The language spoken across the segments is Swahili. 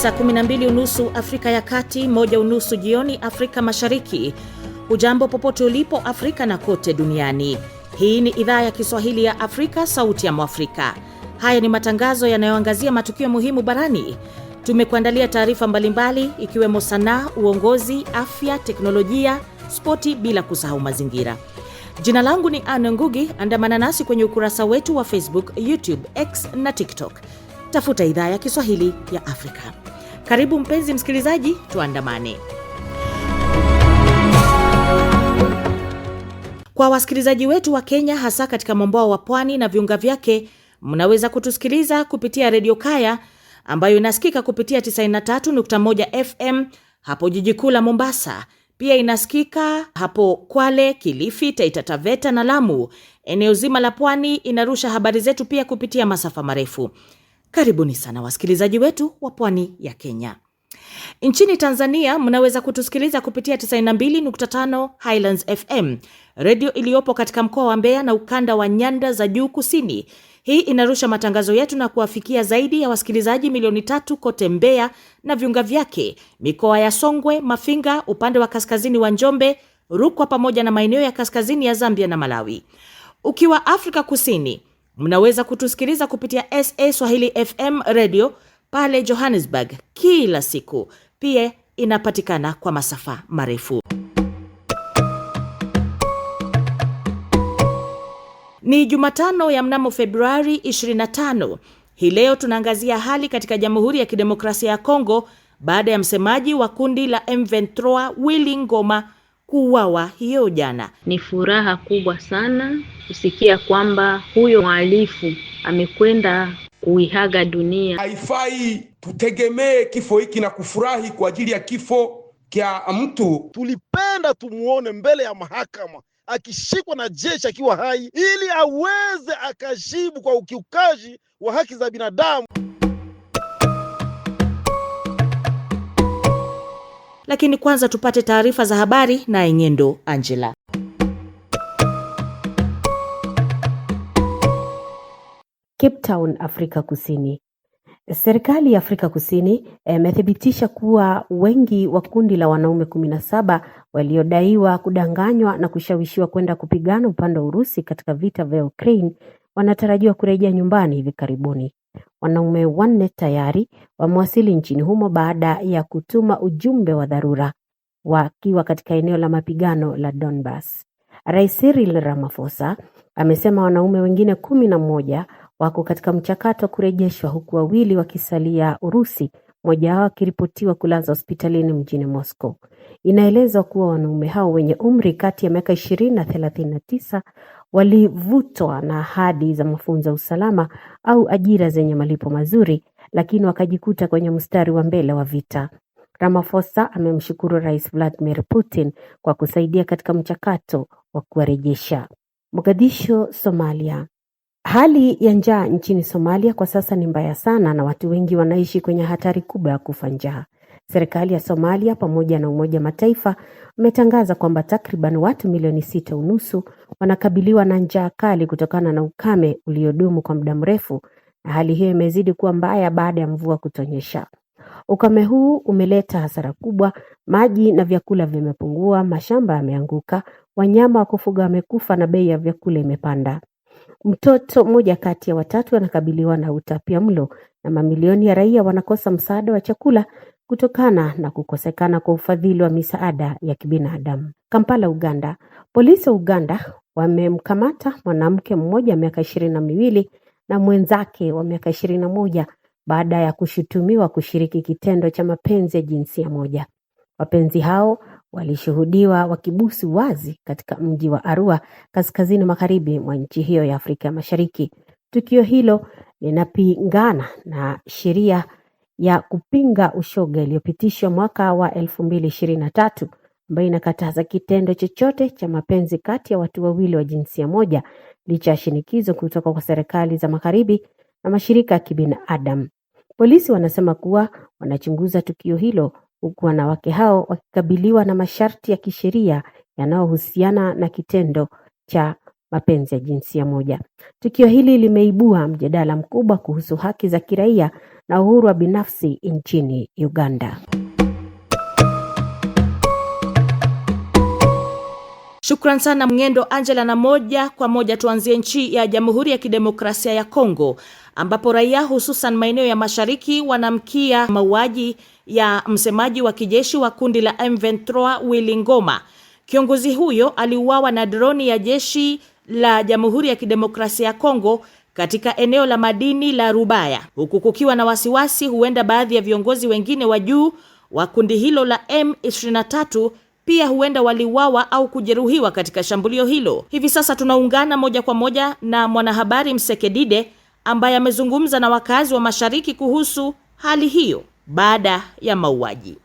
saa 12:30 Afrika ya Kati, 1:30 jioni Afrika Mashariki. Hujambo popote ulipo Afrika na kote duniani. Hii ni idhaa ya Kiswahili ya Afrika, sauti ya Mwafrika. Haya ni matangazo yanayoangazia matukio muhimu barani. Tumekuandalia taarifa mbalimbali ikiwemo sanaa, uongozi, afya, teknolojia, spoti bila kusahau mazingira. Jina langu ni Anna Ngugi. Andamana nasi kwenye ukurasa wetu wa Facebook, YouTube, X na TikTok. Tafuta idhaa ya Kiswahili ya Afrika. Karibu mpenzi msikilizaji, tuandamane. Kwa wasikilizaji wetu wa Kenya, hasa katika mwambao wa pwani na viunga vyake, mnaweza kutusikiliza kupitia Radio Kaya ambayo inasikika kupitia 93.1 FM hapo jiji kuu la Mombasa. Pia inasikika hapo Kwale, Kilifi, Taita Taveta na Lamu. Eneo zima la pwani inarusha habari zetu pia kupitia masafa marefu. Karibuni sana wasikilizaji wetu wa pwani ya Kenya. Nchini Tanzania mnaweza kutusikiliza kupitia 92.5 Highlands FM, radio iliyopo katika mkoa wa Mbeya na ukanda wa Nyanda za Juu Kusini. Hii inarusha matangazo yetu na kuwafikia zaidi ya wasikilizaji milioni 3 kote Mbeya na viunga vyake, mikoa ya Songwe, Mafinga, upande wa kaskazini wa Njombe, Rukwa pamoja na maeneo ya kaskazini ya Zambia na Malawi. Ukiwa Afrika Kusini, mnaweza kutusikiliza kupitia SA Swahili FM radio pale Johannesburg kila siku. Pia inapatikana kwa masafa marefu. Ni Jumatano ya mnamo Februari 25. Hii leo tunaangazia hali katika Jamhuri ya Kidemokrasia ya Kongo baada ya msemaji wa kundi la M23 Willy Ngoma kuuawa hiyo jana. Ni furaha kubwa sana kusikia kwamba huyo mhalifu amekwenda kuihaga dunia. Haifai tutegemee kifo hiki na kufurahi kwa ajili ya kifo kia mtu. Tulipenda tumuone mbele ya mahakama akishikwa na jeshi akiwa hai ili aweze akajibu kwa ukiukaji wa haki za binadamu. Lakini kwanza tupate taarifa za habari na Enyendo Angela. Cape Town, Afrika Kusini. Serikali ya Afrika Kusini imethibitisha kuwa wengi wa kundi la wanaume 17 waliodaiwa kudanganywa na kushawishiwa kwenda kupigana upande wa Urusi katika vita vya Ukraine wanatarajiwa kurejea nyumbani hivi karibuni. Wanaume 4 tayari wamewasili nchini humo baada ya kutuma ujumbe wa dharura wakiwa katika eneo la mapigano la Donbas. Rais Cyril Ramaphosa amesema wanaume wengine 11 wako katika mchakato kurejeshwa, huku 2 wakisalia Urusi, mmoja wao akiripotiwa kulazwa hospitalini mjini Moscow. Inaelezwa kuwa wanaume hao wenye umri kati ya miaka 20 na 39 walivutwa na ahadi za mafunzo ya usalama au ajira zenye malipo mazuri, lakini wakajikuta kwenye mstari wa mbele wa vita. Ramaphosa amemshukuru Rais Vladimir Putin kwa kusaidia katika mchakato wa kuwarejesha. Mogadishu, Somalia. Hali ya njaa nchini Somalia kwa sasa ni mbaya sana na watu wengi wanaishi kwenye hatari kubwa ya kufa njaa. Serikali ya Somalia pamoja na Umoja wa Mataifa umetangaza kwamba takriban watu milioni 6.5 wanakabiliwa na njaa kali kutokana na ukame uliodumu kwa muda mrefu, na hali hiyo imezidi kuwa mbaya baada ya mvua kutonyesha. Ukame huu umeleta hasara kubwa, maji na vyakula vimepungua, mashamba yameanguka, wanyama wa kufuga wamekufa na bei ya vyakula imepanda. Mtoto mmoja kati ya 3 anakabiliwa na utapiamlo na mamilioni ya raia wanakosa msaada wa chakula kutokana na kukosekana kwa ufadhili wa misaada ya kibinadamu. Kampala, Uganda. Polisi wa Uganda wamemkamata mwanamke mmoja miaka 22 na mwenzake wa miaka 21 baada ya kushutumiwa kushiriki kitendo cha mapenzi ya jinsia moja. Wapenzi hao walishuhudiwa wakibusu wazi katika mji wa Arua, kaskazini magharibi mwa nchi hiyo ya Afrika Mashariki. Tukio hilo linapingana na sheria ya kupinga ushoga iliyopitishwa mwaka wa 2023 ambayo inakataza kitendo chochote cha mapenzi kati ya watu wawili wa jinsia moja, licha ya shinikizo kutoka kwa serikali za magharibi na mashirika ya kibinadamu. Polisi wanasema kuwa wanachunguza tukio hilo, huku wanawake hao wakikabiliwa na masharti ya kisheria yanayohusiana na kitendo cha mapenzi ya jinsia moja. Tukio hili limeibua mjadala mkubwa kuhusu haki za kiraia na uhuru wa binafsi nchini Uganda. Shukran sana Mngendo Angela, na moja kwa moja tuanzie nchi ya Jamhuri ya Kidemokrasia ya Kongo, ambapo raia hususan maeneo ya mashariki wanamkia mauaji ya msemaji wa kijeshi wa kundi la M23 Willy Ngoma. Kiongozi huyo aliuawa na droni ya jeshi la Jamhuri ya Kidemokrasia ya Kongo katika eneo la madini la Rubaya, huku kukiwa na wasiwasi huenda baadhi ya viongozi wengine wa juu wa kundi hilo la M23 pia huenda waliuawa au kujeruhiwa katika shambulio hilo. Hivi sasa tunaungana moja kwa moja na mwanahabari Msekedide ambaye amezungumza na wakazi wa mashariki kuhusu hali hiyo baada ya mauaji.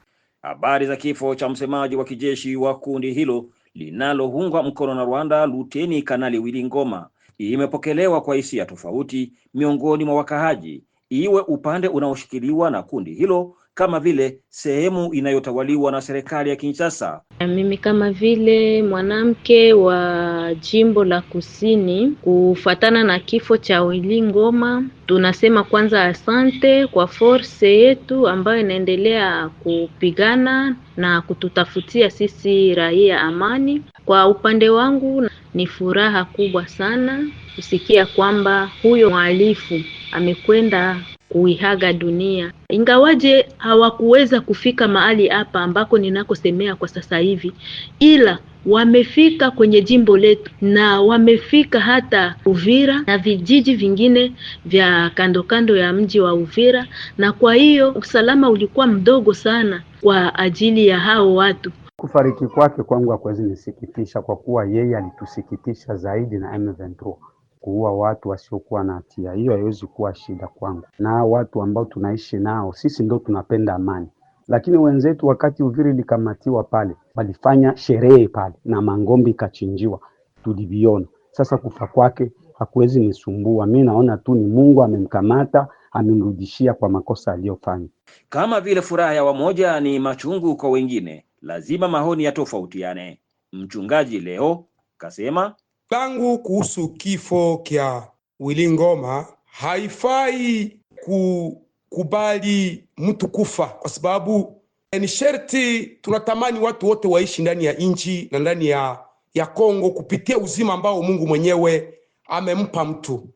Habari za kifo cha msemaji wa kijeshi wa kundi hilo linaloungwa mkono na Rwanda, Luteni Kanali Willy Ngoma, imepokelewa kwa hisia tofauti miongoni mwa wakaaji, iwe upande unaoshikiliwa na kundi hilo kama vile sehemu inayotawaliwa na serikali ya Kinshasa. Mimi kama vile mwanamke wa jimbo la Kusini, kufatana na kifo cha Willy Ngoma, tunasema kwanza asante kwa force yetu ambayo inaendelea kupigana na kututafutia sisi raia amani. Kwa upande wangu ni furaha kubwa sana kusikia kwamba huyo mhalifu amekwenda kuihaga dunia. Ingawaje hawakuweza kufika mahali hapa ambako ninakosemea kwa sasa hivi, ila wamefika kwenye jimbo letu na wamefika hata Uvira na vijiji vingine vya kando kando ya mji wa Uvira, na kwa hiyo usalama ulikuwa mdogo sana kwa ajili ya hao watu. Kufariki kwake kwangu hakuwezi nisikitisha, kwa kuwa yeye alitusikitisha zaidi na M23. Kuua watu wasiokuwa na hatia, hiyo haiwezi kuwa shida kwangu. Na watu ambao tunaishi nao, sisi ndio tunapenda amani. Lakini wenzetu wakati Uvira likamatiwa pale, walifanya sherehe pale na mangombe ikachinjiwa, tuliviona. Sasa kufa kwake hakuwezi nisumbua. Mimi naona tu ni Mungu amemkamata, amemrudishia kwa makosa aliyofanya. Kama vile furaha ya wamoja ni machungu kwa wengine, lazima mahoni yatofautiane. Mchungaji leo kasema langu kuhusu kifo kya Willy Ngoma, haifai kukubali mtu kufa, kwa sababu ni sherti tunatamani watu wote waishi ndani ya nchi na ndani ya Kongo kupitia uzima ambao Mungu mwenyewe amempa mtu.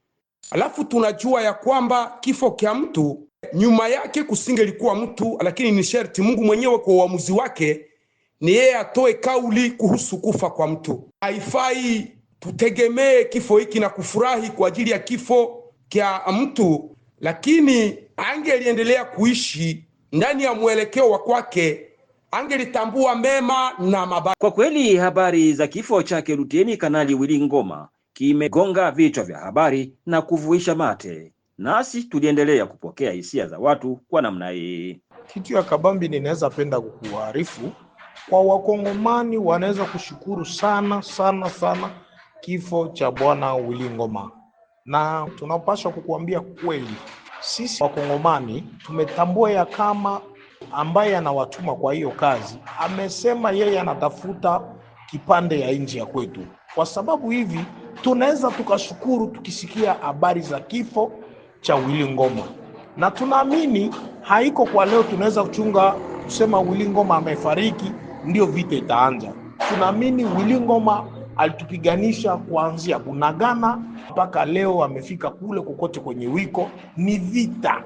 Alafu tunajua ya kwamba kifo kya mtu nyuma yake kusingelikuwa mtu, lakini ni sherti Mungu mwenyewe kwa uamuzi wake ni yeye atoe kauli kuhusu kufa kwa mtu. Haifai tutegemee kifo hiki na kufurahi kwa ajili ya kifo kya mtu, lakini angeliendelea kuishi ndani ya mwelekeo wa kwake, angelitambua mema na mabaya. Kwa kweli habari za kifo chake Luteni Kanali Willy Ngoma kimegonga vichwa vya habari na kuvuisha mate, nasi tuliendelea kupokea hisia za watu kwa namna hii. Kitu ya kabambi ninaweza penda kukuarifu kwa wakongomani, wanaweza kushukuru sana sana sana kifo cha bwana Willy Ngoma, na tunapaswa kukuambia kweli, sisi wakongomani tumetambua ya kama ambaye anawatuma kwa hiyo kazi amesema yeye anatafuta kipande ya nchi ya kwetu. Kwa sababu hivi tunaweza tukashukuru tukisikia habari za kifo cha Willy Ngoma, na tunaamini haiko kwa leo tunaweza kuchunga kusema Willy Ngoma amefariki ndio vita itaanza. Tunaamini Willy Ngoma alitupiganisha kuanzia Bunagana mpaka leo amefika kule kokote kwenye wiko ni vita.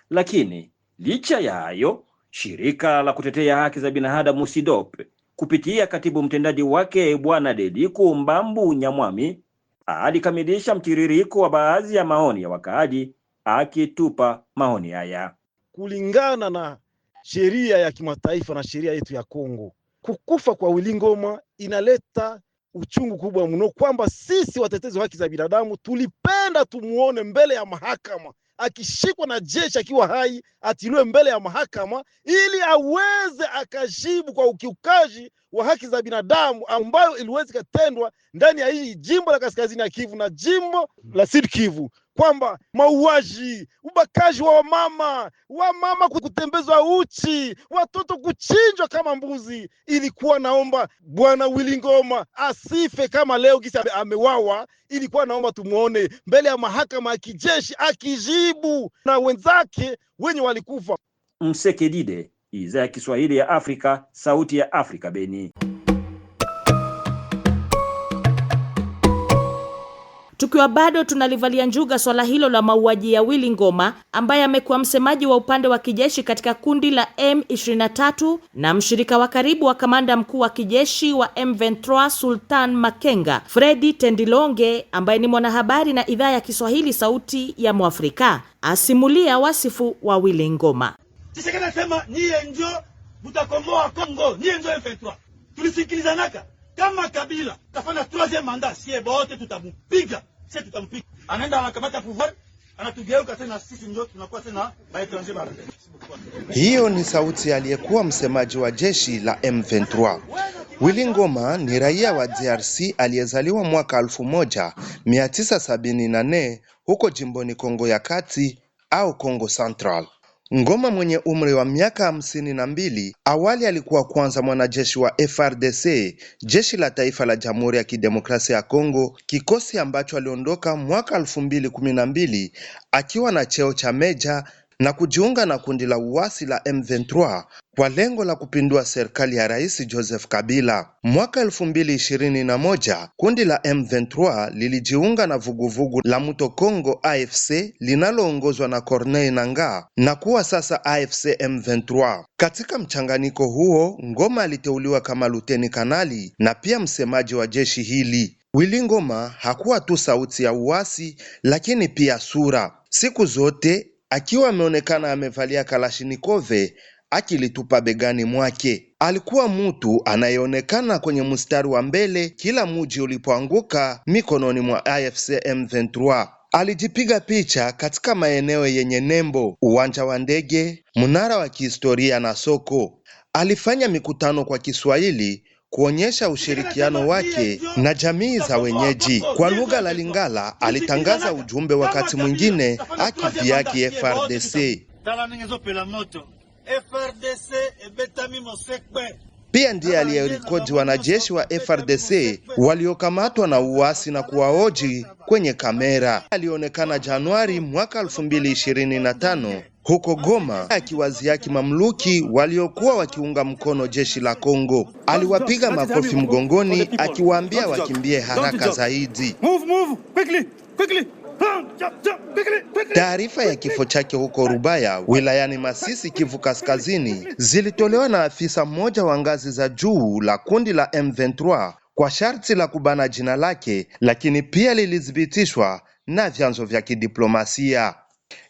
Lakini licha ya hayo, shirika la kutetea haki za binadamu SIDOP kupitia katibu mtendaji wake Bwana Dediku Mbambu Nyamwami alikamilisha mtiririko wa baadhi ya maoni ya wakaaji, akitupa maoni haya. Kulingana na sheria ya kimataifa na sheria yetu ya Kongo, kukufa kwa Willy Ngoma inaleta uchungu kubwa mno, kwamba sisi watetezi wa haki za binadamu tulipenda tumuone mbele ya mahakama akishikwa na jeshi akiwa hai, atiliwe mbele ya mahakama ili aweze akajibu kwa ukiukaji wa haki za binadamu ambayo iliweza kutendwa ndani ya hii jimbo la Kaskazini ya Kivu na jimbo la Sud Kivu. kwamba mauaji, ubakaji wa wamama kutembezwa uchi, watoto kuchinjwa kama mbuzi. Ilikuwa naomba Bwana Willy Ngoma asife kama leo kisa amewawa. Ilikuwa naomba tumuone mbele ya mahakama ya kijeshi akijibu na wenzake wenye walikufa. Msekedide, Idhaa ya Kiswahili ya Afrika, Sauti ya Afrika, Beni. Tukiwa bado tunalivalia njuga swala hilo la mauaji ya Willy Ngoma, ambaye amekuwa msemaji wa upande wa kijeshi katika kundi la M23 na mshirika wa karibu wa kamanda mkuu wa kijeshi wa M23 Sultan Makenga, Fredy Tendilonge, ambaye ni mwanahabari na Idhaa ya Kiswahili Sauti ya Mwafrika, asimulia wasifu wa Willy Ngoma. Tshisekedi anasema nyie ndio mtakomboa Kongo, nyie ndio M23. Tulisikilizanaka kama Kabila kafanya 3e mandat, sie bote tutamupiga, sisi tutampiga. Anaenda anakamata pouvoir, anatugeuka tena sisi ndio tunakuwa tena baetranger bara. Hiyo ni sauti aliyekuwa msemaji wa jeshi la M23. Willy Ngoma ni raia wa DRC aliyezaliwa mwaka 1974 huko jimboni Kongo ya Kati au Kongo Central. Ngoma mwenye umri wa miaka 52, awali alikuwa kwanza mwanajeshi wa FRDC, jeshi la taifa la Jamhuri ya Kidemokrasia ya Kongo, kikosi ambacho aliondoka mwaka 2012 akiwa na cheo cha meja na kujiunga na kundi la uasi la M23 kwa lengo la kupindua serikali ya Rais Joseph Kabila. Mwaka 2021, kundi la M23 lilijiunga na vuguvugu la Muto Kongo AFC linaloongozwa na Corneille Nangaa na kuwa sasa AFC M23. Katika mchanganyiko huo, Ngoma aliteuliwa kama luteni kanali na pia msemaji wa jeshi hili. Willy Ngoma hakuwa tu sauti ya uasi, lakini pia sura. Siku zote akiwa ameonekana amevalia kalashnikove akilitupa begani mwake. Alikuwa mtu anayeonekana kwenye mstari wa mbele kila muji ulipoanguka mikononi mwa AFC M23. Alijipiga picha katika maeneo yenye nembo, uwanja wa ndege, mnara wa kihistoria na soko. Alifanya mikutano kwa Kiswahili kuonyesha ushirikiano wake na jamii za wenyeji. Kwa lugha la Lingala alitangaza ujumbe wakati mwingine akiviaki FRDC. Pia ndiye aliyerekodi wanajeshi wa FRDC waliokamatwa na uasi na kuwaoji kwenye kamera. Alionekana Januari mwaka 2025 huko Goma akiwaziaki mamluki waliokuwa wakiunga mkono jeshi la Kongo. Aliwapiga makofi mgongoni akiwaambia wakimbie haraka zaidi. Taarifa ya kifo chake huko Rubaya, wilayani Masisi, Kivu Kaskazini, zilitolewa na afisa mmoja wa ngazi za juu la kundi la M23 kwa sharti la kubana jina lake, lakini pia lilithibitishwa na vyanzo vya kidiplomasia.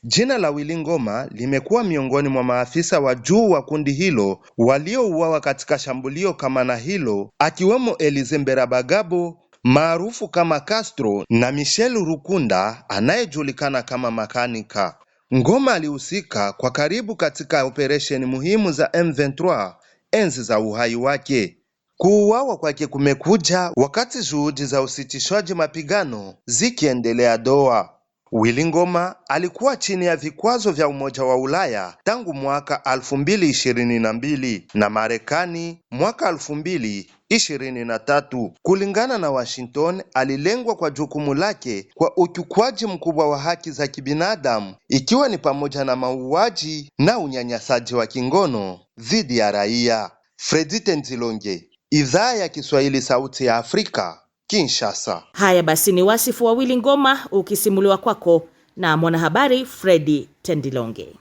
Jina la Willy Ngoma limekuwa miongoni mwa maafisa wa juu wa kundi hilo waliouawa katika shambulio kama na hilo, akiwemo Elize Mberabagabo maarufu kama Castro na Michel Rukunda anayejulikana kama Makanika. Ngoma alihusika kwa karibu katika operesheni muhimu za M23 enzi za uhai wake. Kuuawa kwake kumekuja wakati juhudi za usitishwaji mapigano zikiendelea Doha. Willy Ngoma alikuwa chini ya vikwazo vya Umoja wa Ulaya tangu mwaka 2022 na Marekani mwaka 2023. Kulingana na Washington, alilengwa kwa jukumu lake kwa ukiukwaji mkubwa wa haki za kibinadamu, ikiwa ni pamoja na mauaji na unyanyasaji wa kingono dhidi ya raia. Fredy Tendilonge, Idhaa ya Kiswahili Sauti ya Afrika, Kinshasa. Haya basi, ni wasifu wa Willy Ngoma ukisimuliwa kwako na mwanahabari Fredy Tendilonge.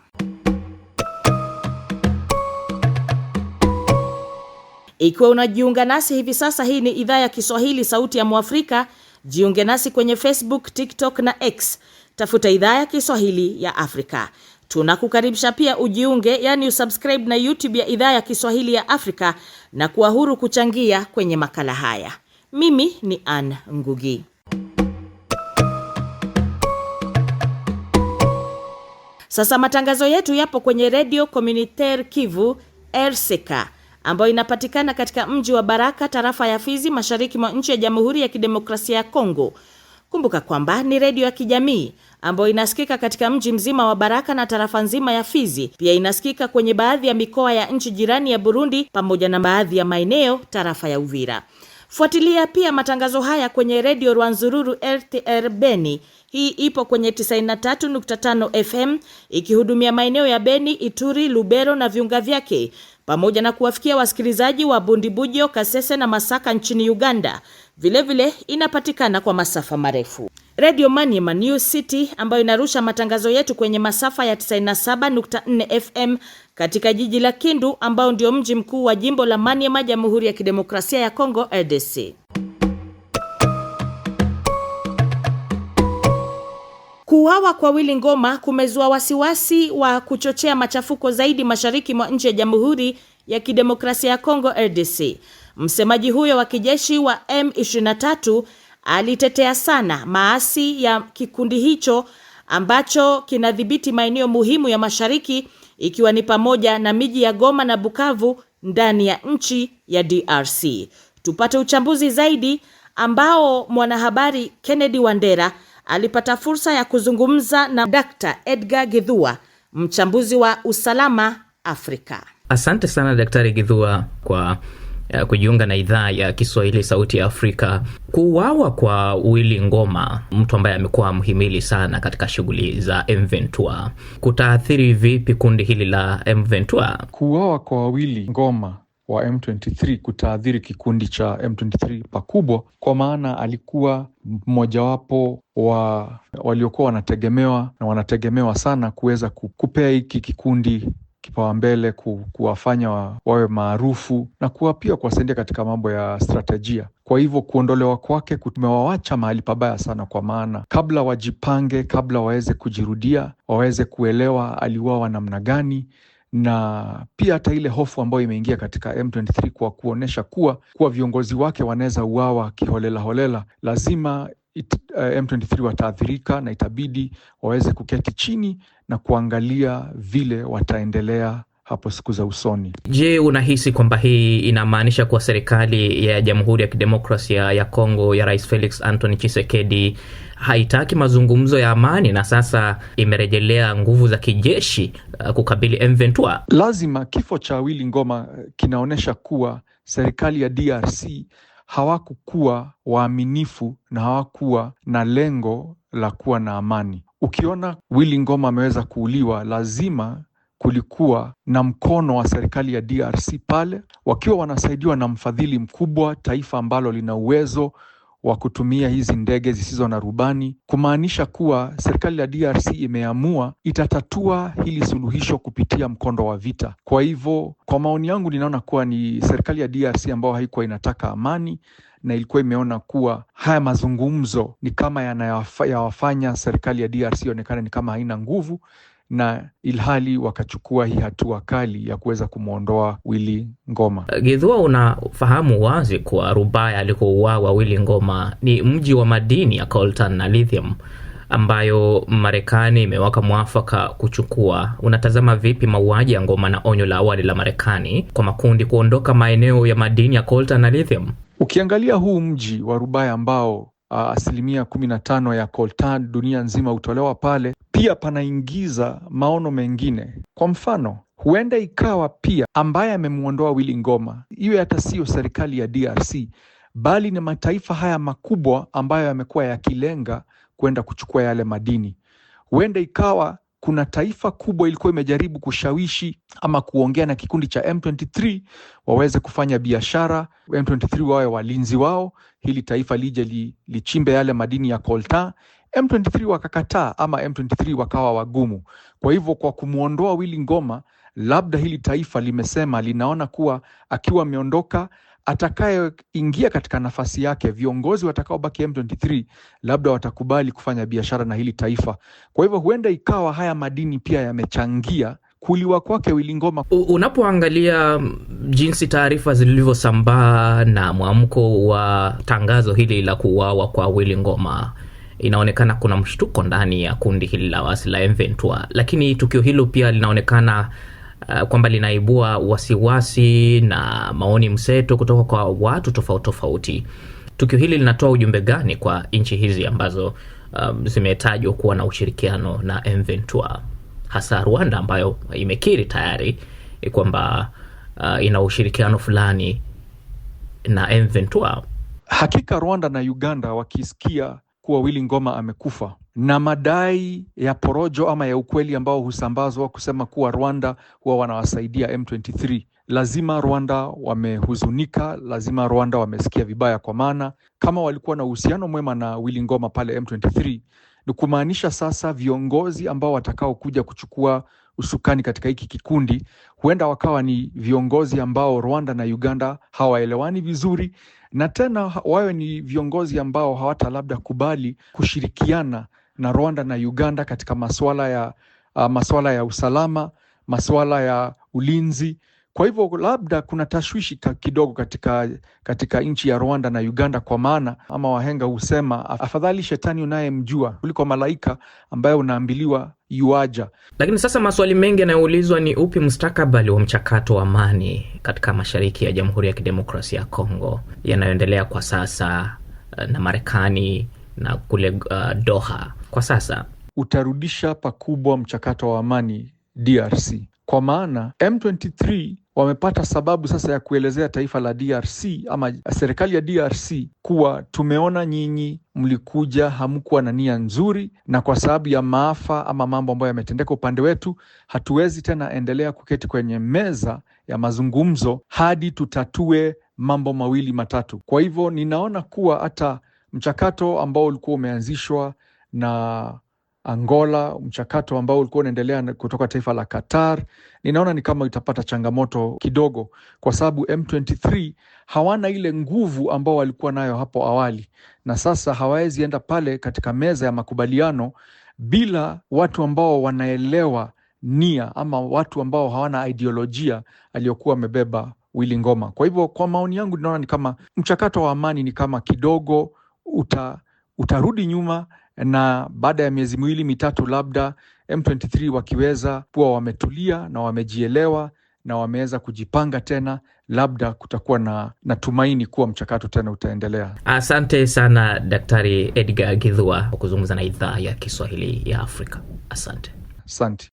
Ikiwa unajiunga nasi hivi sasa, hii ni Idhaa ya Kiswahili Sauti ya Mwafrika. Jiunge nasi kwenye Facebook, TikTok na X. Tafuta Idhaa ya Kiswahili ya Afrika. Tunakukaribisha pia ujiunge, yani usubscribe na YouTube ya Idhaa ya Kiswahili ya Afrika na kuwa huru kuchangia kwenye makala haya. Mimi ni Ann Ngugi. Sasa matangazo yetu yapo kwenye Radio Communautaire Kivu RCK, ambayo inapatikana katika mji wa Baraka, tarafa ya Fizi, mashariki mwa nchi ya Jamhuri ya Kidemokrasia ya Kongo. Kumbuka kwamba ni redio ya kijamii ambayo inasikika katika mji mzima wa Baraka na tarafa nzima ya Fizi. Pia inasikika kwenye baadhi ya mikoa ya nchi jirani ya Burundi pamoja na baadhi ya maeneo tarafa ya Uvira. Fuatilia pia matangazo haya kwenye redio Rwanzururu RTR Beni. Hii ipo kwenye 93.5 FM ikihudumia maeneo ya Beni, Ituri, Lubero na viunga vyake, pamoja na kuwafikia wasikilizaji wa Bundibugyo, Kasese na Masaka nchini Uganda. Vilevile inapatikana kwa masafa marefu. Radio Maniema New City ambayo inarusha matangazo yetu kwenye masafa ya 97.4 FM katika jiji la Kindu ambao ndio mji mkuu wa jimbo la Maniema, Jamhuri ya Kidemokrasia ya Kongo RDC. Kuuawa kwa Willy Ngoma kumezua wasiwasi wa kuchochea machafuko zaidi mashariki mwa nchi ya Jamhuri ya Kidemokrasia ya Kongo RDC. Msemaji huyo wa kijeshi wa M23 alitetea sana maasi ya kikundi hicho ambacho kinadhibiti maeneo muhimu ya mashariki ikiwa ni pamoja na miji ya Goma na Bukavu ndani ya nchi ya DRC. Tupate uchambuzi zaidi ambao mwanahabari Kennedy Wandera alipata fursa ya kuzungumza na Dr. Edgar Githua, mchambuzi wa usalama Afrika. Asante sana Daktari Githua kwa kujiunga na idhaa ya Kiswahili Sauti ya Afrika. Kuuawa kwa Willy Ngoma, mtu ambaye amekuwa mhimili sana katika shughuli za M23, kutaathiri vipi kundi hili la M23? Kuuawa kwa Willy Ngoma wa M23 kutaathiri kikundi cha M23 pakubwa, kwa maana alikuwa mmojawapo wa waliokuwa wanategemewa sana kuweza kupea hiki kikundi kipaumbele, kuwafanya wawe maarufu na pia kuwasaidia katika mambo ya strategia. Kwa hivyo kuondolewa kwake kumewawacha mahali pabaya sana, kwa maana kabla wajipange, kabla waweze kujirudia, waweze kuelewa aliuawa namna gani, na pia hata ile hofu ambayo imeingia katika M23 kwa kuonesha kuwa viongozi wake wanaweza uawa kiholela, lazima M23 wataathirika na itabidi waweze kuketi chini na kuangalia vile wataendelea hapo siku za usoni. Je, unahisi kwamba hii inamaanisha kuwa serikali ya Jamhuri ya Kidemokrasia ya Kongo ya Rais Felix Anthony Tshisekedi haitaki mazungumzo ya amani na sasa imerejelea nguvu za kijeshi kukabili M23? Lazima kifo cha Willy Ngoma kinaonesha kuwa serikali ya DRC hawakukuwa waaminifu na hawakuwa na lengo la kuwa na amani. Ukiona Willy Ngoma ameweza kuuliwa, lazima kulikuwa na mkono wa serikali ya DRC pale, wakiwa wanasaidiwa na mfadhili mkubwa, taifa ambalo lina uwezo wa kutumia hizi ndege zisizo na rubani, kumaanisha kuwa serikali ya DRC imeamua itatatua hili suluhisho kupitia mkondo wa vita. Kwa hivyo, kwa maoni yangu, ninaona kuwa ni serikali ya DRC ambayo haikuwa inataka amani na ilikuwa imeona kuwa haya mazungumzo ni kama yanayowafanya serikali ya DRC ionekane ni kama haina nguvu, na ilhali wakachukua hii hatua kali ya kuweza kumuondoa Willy Ngoma. Githua, unafahamu wazi kuwa Rubaya alikouawa Willy Ngoma ni mji wa madini ya coltan na lithium ambayo Marekani imeweka mwafaka kuchukua. Unatazama vipi mauaji ya Ngoma na onyo la awali la Marekani kwa makundi kuondoka maeneo ya madini ya coltan na lithium? Ukiangalia huu mji wa Rubaya ambao asilimia 15 ya coltan dunia nzima hutolewa pale, pia panaingiza maono mengine. Kwa mfano, huenda ikawa pia ambaye amemuondoa Willy Ngoma iwe hata sio serikali ya DRC, bali ni mataifa haya makubwa ambayo yamekuwa yakilenga kwenda kuchukua yale madini. Huenda ikawa kuna taifa kubwa ilikuwa imejaribu kushawishi ama kuongea na kikundi cha M23 waweze kufanya biashara, M23 wawe walinzi wao, hili taifa lije lichimbe yale madini ya coltan. M23 wakakataa, ama M23 wakawa wagumu. Kwa hivyo, kwa kumuondoa Willy Ngoma, labda hili taifa limesema linaona kuwa akiwa ameondoka, atakayeingia katika nafasi yake, viongozi watakaobaki M23 labda watakubali kufanya biashara na hili taifa. Kwa hivyo huenda ikawa haya madini pia yamechangia kuliwa kwake Willy Ngoma. Unapoangalia jinsi taarifa zilivyosambaa na mwamko wa tangazo hili la kuuawa kwa Willy Ngoma, inaonekana kuna mshtuko ndani ya kundi hili la waasi la M23, lakini tukio hilo pia linaonekana kwamba linaibua wasiwasi na maoni mseto kutoka kwa watu tofauti. Tukio hili linatoa ujumbe gani kwa nchi hizi ambazo zimetajwa kuwa na ushirikiano na M23, hasa Rwanda ambayo imekiri tayari kwamba ina ushirikiano fulani na M23? Hakika Rwanda na Uganda wakisikia kuwa Willy Ngoma amekufa na madai ya porojo ama ya ukweli ambao husambazwa kusema kuwa Rwanda huwa wanawasaidia M23, lazima Rwanda wamehuzunika, lazima Rwanda wamesikia vibaya, kwa maana kama walikuwa na uhusiano mwema na Willy Ngoma pale M23, ni kumaanisha sasa viongozi ambao watakao kuja kuchukua usukani katika hiki kikundi huenda wakawa ni viongozi ambao Rwanda na Uganda hawaelewani vizuri, na tena wawe ni viongozi ambao hawata labda kubali kushirikiana na Rwanda na Uganda katika masuala ya usalama, masuala ya ulinzi. Kwa hivyo labda kuna tashwishi kidogo katika nchi ya Rwanda na Uganda, kwa maana ama wahenga husema afadhali shetani unayemjua kuliko malaika ambaye unaambiliwa yuaja. Lakini sasa maswali mengi yanayoulizwa ni upi mustakabali wa mchakato wa amani katika mashariki ya Jamhuri ya Kidemokrasia ya Kongo yanayoendelea kwa sasa na Marekani na kule Doha kwa sasa? Utarudisha pakubwa mchakato wa amani DRC, kwa maana M23 wamepata sababu sasa ya kuelezea taifa la DRC ama serikali ya DRC kuwa tumeona nyinyi mlikuja hamkuwa na nia nzuri, na kwa sababu ya maafa ama mambo ambayo yametendeka upande wetu, hatuwezi tena endelea kuketi kwenye meza ya mazungumzo hadi tutatue mambo mawili matatu. Kwa hivyo ninaona kuwa hata mchakato ambao ulikuwa umeanzishwa na Angola, mchakato ambao ulikuwa unaendelea kutoka taifa la Qatar, ninaona ni kama itapata changamoto kidogo, kwa sababu M23 hawana ile nguvu ambao walikuwa nayo hapo awali, na sasa hawawezi enda pale katika meza ya makubaliano bila watu ambao wanaelewa nia ama watu ambao hawana ideolojia aliyokuwa amebeba Willy Ngoma. Kwa hivyo kwa maoni yangu ninaona ni kama mchakato wa amani ni kama kidogo utarudi nyuma, na baada ya miezi miwili mitatu labda M23 wakiweza kuwa wametulia na wamejielewa na wameweza kujipanga tena, labda kutakuwa na tumaini kuwa mchakato tena utaendelea. Asante sana Daktari Edgar Githua kwa kuzungumza na idhaa ya Kiswahili ya Afrika. Asante. Asante.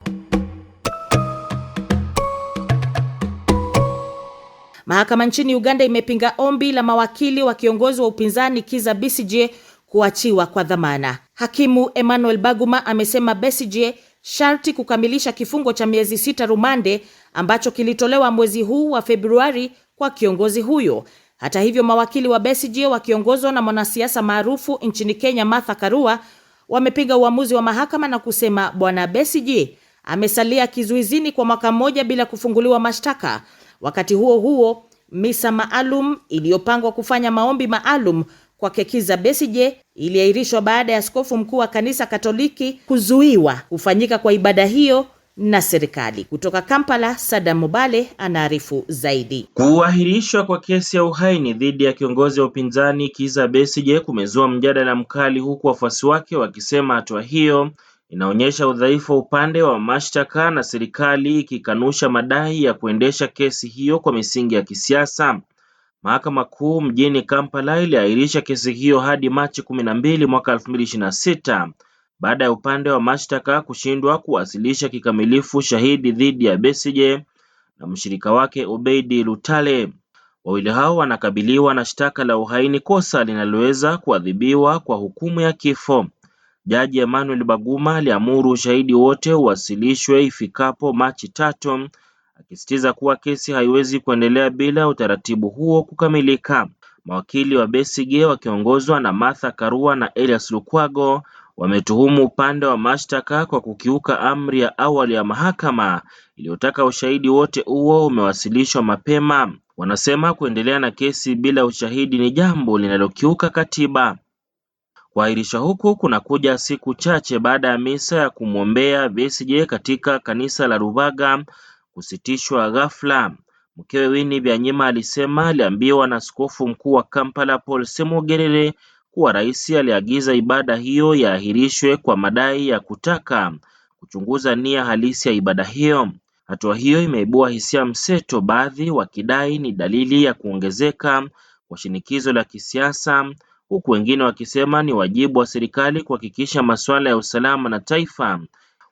Mahakama nchini Uganda imepinga ombi la mawakili wa kiongozi wa upinzani Kizza Besigye kuachiwa kwa dhamana. Hakimu Emmanuel Baguma amesema Besigye sharti kukamilisha kifungo cha miezi 6 rumande ambacho kilitolewa mwezi huu wa Februari kwa kiongozi huyo. Hata hivyo, mawakili wa Besigye wakiongozwa na mwanasiasa maarufu nchini Kenya Martha Karua wamepinga uamuzi wa mahakama na kusema bwana Besigye amesalia kizuizini kwa mwaka mmoja bila kufunguliwa mashtaka. Wakati huo huo, misa maalum iliyopangwa kufanya maombi maalum kwa Kizza Besigye iliahirishwa baada ya askofu mkuu wa kanisa Katoliki kuzuiwa kufanyika kwa ibada hiyo na serikali. Kutoka Kampala, Sadam Mubale anaarifu zaidi. Kuahirishwa kwa kesi ya uhaini dhidi ya kiongozi wa upinzani Kizza Besigye kumezua mjadala mkali, huku wafuasi wake wakisema hatua hiyo inaonyesha udhaifu wa upande wa mashtaka na serikali ikikanusha madai ya kuendesha kesi hiyo kwa misingi ya kisiasa. Mahakama Kuu mjini Kampala iliahirisha kesi hiyo hadi Machi 12 mwaka 2026 baada ya upande wa mashtaka kushindwa kuwasilisha kikamilifu shahidi dhidi ya Besigye na mshirika wake Obeidi Lutale. Wawili hao wanakabiliwa na shtaka la uhaini, kosa linaloweza kuadhibiwa kwa hukumu ya kifo. Jaji Emmanuel Baguma aliamuru ushahidi wote uwasilishwe ifikapo Machi 3, akisitiza kuwa kesi haiwezi kuendelea bila utaratibu huo kukamilika. Mawakili wa Besigye wakiongozwa na Martha Karua na Elias Lukwago wametuhumu upande wa mashtaka kwa kukiuka amri ya awali ya mahakama iliyotaka ushahidi wote huo umewasilishwa mapema. Wanasema kuendelea na kesi bila ushahidi ni jambo linalokiuka katiba. Kuahirishwa huku kunakuja siku chache baada ya misa ya kumwombea Besigye katika kanisa la Rubaga kusitishwa ghafla. Mkewe Winnie Byanyima alisema aliambiwa na askofu mkuu wa Kampala Paul Semogerere kuwa rais aliagiza ibada hiyo yaahirishwe kwa madai ya kutaka kuchunguza nia halisi ya ibada hiyo. Hatua hiyo imeibua hisia mseto, baadhi wakidai ni dalili ya kuongezeka kwa shinikizo la kisiasa, huku wengine wakisema ni wajibu wa serikali kuhakikisha masuala ya usalama na taifa.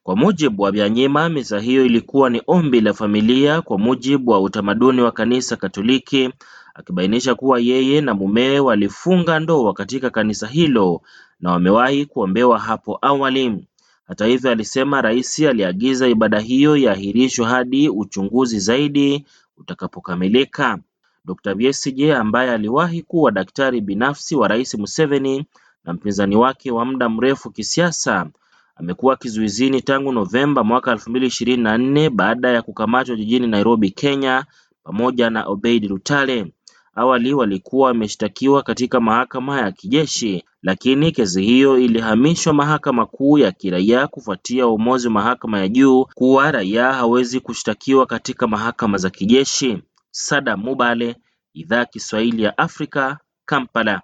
Kwa mujibu wa Byanyima, misa hiyo ilikuwa ni ombi la familia kwa mujibu wa utamaduni wa kanisa Katoliki, akibainisha kuwa yeye na mumewe walifunga ndoa katika kanisa hilo na wamewahi kuombewa hapo awali. Hata hivyo, alisema rais aliagiza ibada hiyo iahirishwe hadi uchunguzi zaidi utakapokamilika. Dr. Besigye ambaye aliwahi kuwa daktari binafsi wa Rais Museveni na mpinzani wake wa muda mrefu kisiasa, amekuwa kizuizini tangu Novemba mwaka 2024 baada ya kukamatwa jijini Nairobi, Kenya, pamoja na Obeid Lutale. Awali walikuwa wameshtakiwa katika mahakama ya kijeshi, lakini kesi hiyo ilihamishwa mahakama kuu ya kiraia kufuatia uamuzi wa mahakama ya juu kuwa raia hawezi kushtakiwa katika mahakama za kijeshi. Sada Mubale, Idhaa Kiswahili ya Afrika, Kampala.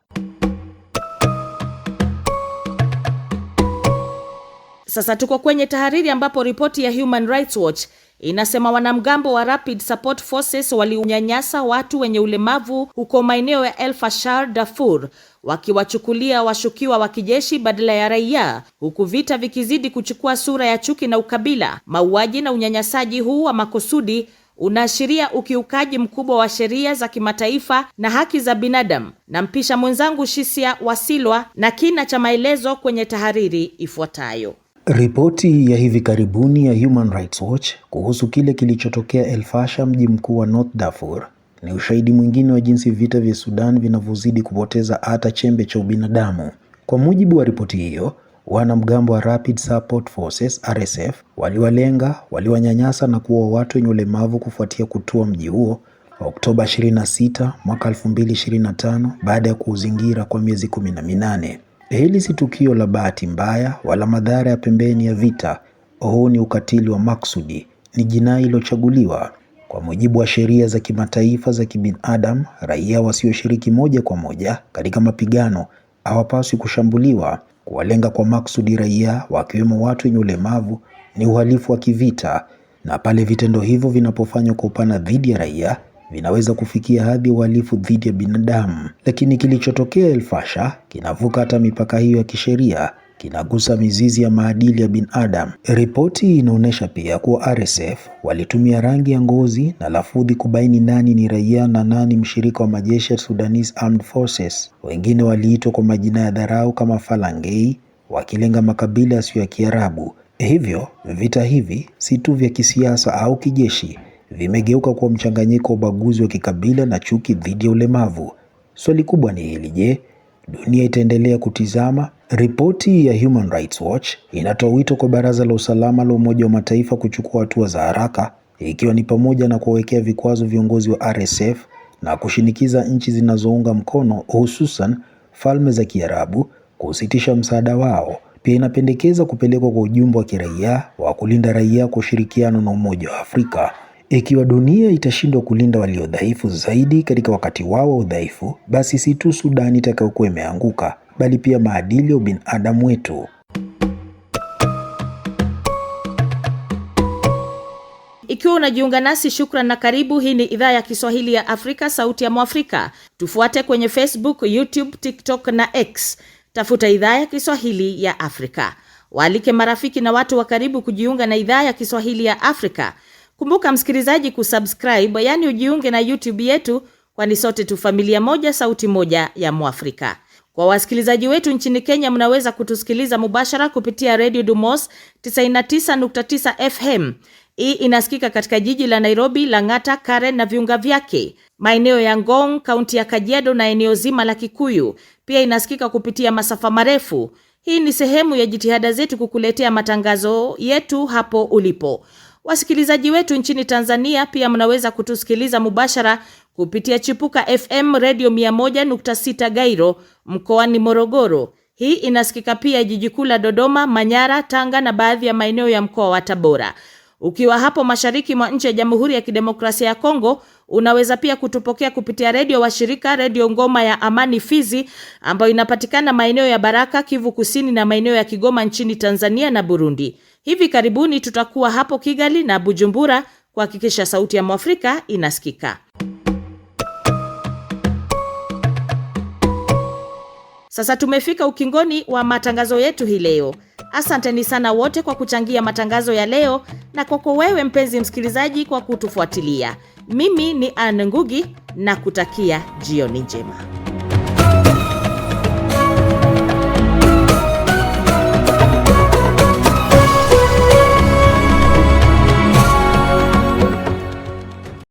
Sasa tuko kwenye tahariri ambapo ripoti ya Human Rights Watch inasema wanamgambo wa Rapid Support Forces waliunyanyasa watu wenye ulemavu huko maeneo ya El Fasher, Darfur, wakiwachukulia washukiwa wa kijeshi badala ya raia, huku vita vikizidi kuchukua sura ya chuki na ukabila. Mauaji na unyanyasaji huu wa makusudi unaashiria ukiukaji mkubwa wa sheria za kimataifa na haki za binadamu. Na mpisha mwenzangu Shisia Wasilwa na kina cha maelezo kwenye tahariri ifuatayo. Ripoti ya hivi karibuni ya Human Rights Watch kuhusu kile kilichotokea El Fasher, mji mkuu wa North Darfur, ni ushahidi mwingine wa jinsi vita vya Sudan vinavyozidi kupoteza hata chembe cha ubinadamu. Kwa mujibu wa ripoti hiyo, wanamgambo wa Rapid Support Forces RSF waliwalenga, waliwanyanyasa na kuua watu wenye ulemavu kufuatia kutua mji huo Oktoba 26 mwaka 2025 baada ya kuuzingira kwa miezi 18. Hili si tukio la bahati mbaya wala madhara ya pembeni ya vita. Huu ni ukatili wa maksudi, ni jinai iliyochaguliwa. Kwa mujibu wa sheria za kimataifa za kibinadamu, raia wasioshiriki moja kwa moja katika mapigano hawapaswi kushambuliwa. Kuwalenga kwa maksudi raia, wakiwemo watu wenye ulemavu, ni uhalifu wa kivita, na pale vitendo hivyo vinapofanywa kwa upana dhidi ya raia, vinaweza kufikia hadi uhalifu dhidi ya binadamu. Lakini kilichotokea El Fasher kinavuka hata mipaka hiyo ya kisheria, kinagusa mizizi ya maadili ya binadamu. Ripoti inaonyesha pia kuwa RSF walitumia rangi ya ngozi na lafudhi kubaini nani ni raia na nani mshirika wa majeshi ya Sudanese Armed Forces. Wengine waliitwa kwa majina ya dharau kama Falangei, wakilenga makabila yasiyo ya Kiarabu. Hivyo vita hivi si tu vya kisiasa au kijeshi, vimegeuka kuwa mchanganyiko wa ubaguzi wa kikabila na chuki dhidi ya ulemavu. Swali kubwa ni hili: je, dunia itaendelea kutizama? Ripoti ya Human Rights Watch inatoa wito kwa Baraza la Usalama la Umoja wa Mataifa kuchukua hatua za haraka, ikiwa ni pamoja na kuwekea vikwazo viongozi wa RSF na kushinikiza nchi zinazounga mkono, hususan Falme za Kiarabu, kusitisha msaada wao. Pia inapendekeza kupelekwa kwa ujumbe wa kiraia wa kulinda raia kwa ushirikiano na Umoja wa Afrika. Ikiwa dunia itashindwa kulinda walio dhaifu zaidi katika wakati wao wa udhaifu, basi si tu Sudan itakayokuwa imeanguka, bali pia maadili ya ubinadamu wetu. Ikiwa unajiunga nasi, shukran na karibu. Hii ni Idhaa ya Kiswahili ya Afrika, sauti ya Mwafrika. Tufuate kwenye Facebook, YouTube, TikTok na X. Tafuta Idhaa ya Kiswahili ya Afrika. Waalike marafiki na watu wa karibu kujiunga na Idhaa ya Kiswahili ya Afrika. Kumbuka msikilizaji kusubscribe, yani ujiunge na YouTube yetu, kwani sote tu familia moja, sauti moja ya Mwafrika. Kwa wasikilizaji wetu nchini Kenya, mnaweza kutusikiliza mubashara kupitia Radio Dumos 99.9 FM. Hii inasikika katika jiji la Nairobi, Lang'ata, Karen na viunga vyake, maeneo ya Ngong, kaunti ya Kajiado na eneo zima la Kikuyu. Pia inasikika kupitia masafa marefu. Hii ni sehemu ya jitihada zetu kukuletea matangazo yetu hapo ulipo. Wasikilizaji wetu nchini Tanzania pia mnaweza kutusikiliza mubashara kupitia Chipuka FM Radio 101.6 Gairo mkoani Morogoro. Hii inasikika pia jiji kuu la Dodoma, Manyara, Tanga na baadhi ya maeneo ya mkoa wa Tabora. Ukiwa hapo mashariki mwa nchi ya Jamhuri ya Kidemokrasia ya Kongo, unaweza pia kutupokea kupitia redio wa shirika Radio Ngoma ya Amani Fizi, ambayo inapatikana maeneo ya Baraka, Kivu Kusini na maeneo ya Kigoma nchini Tanzania na Burundi. Hivi karibuni tutakuwa hapo Kigali na Bujumbura kuhakikisha sauti ya Mwafrika inasikika. Sasa tumefika ukingoni wa matangazo yetu hii leo. Asanteni sana wote kwa kuchangia matangazo ya leo, na kwako wewe mpenzi msikilizaji kwa kutufuatilia. Mimi ni Anne Ngugi na kutakia jioni njema.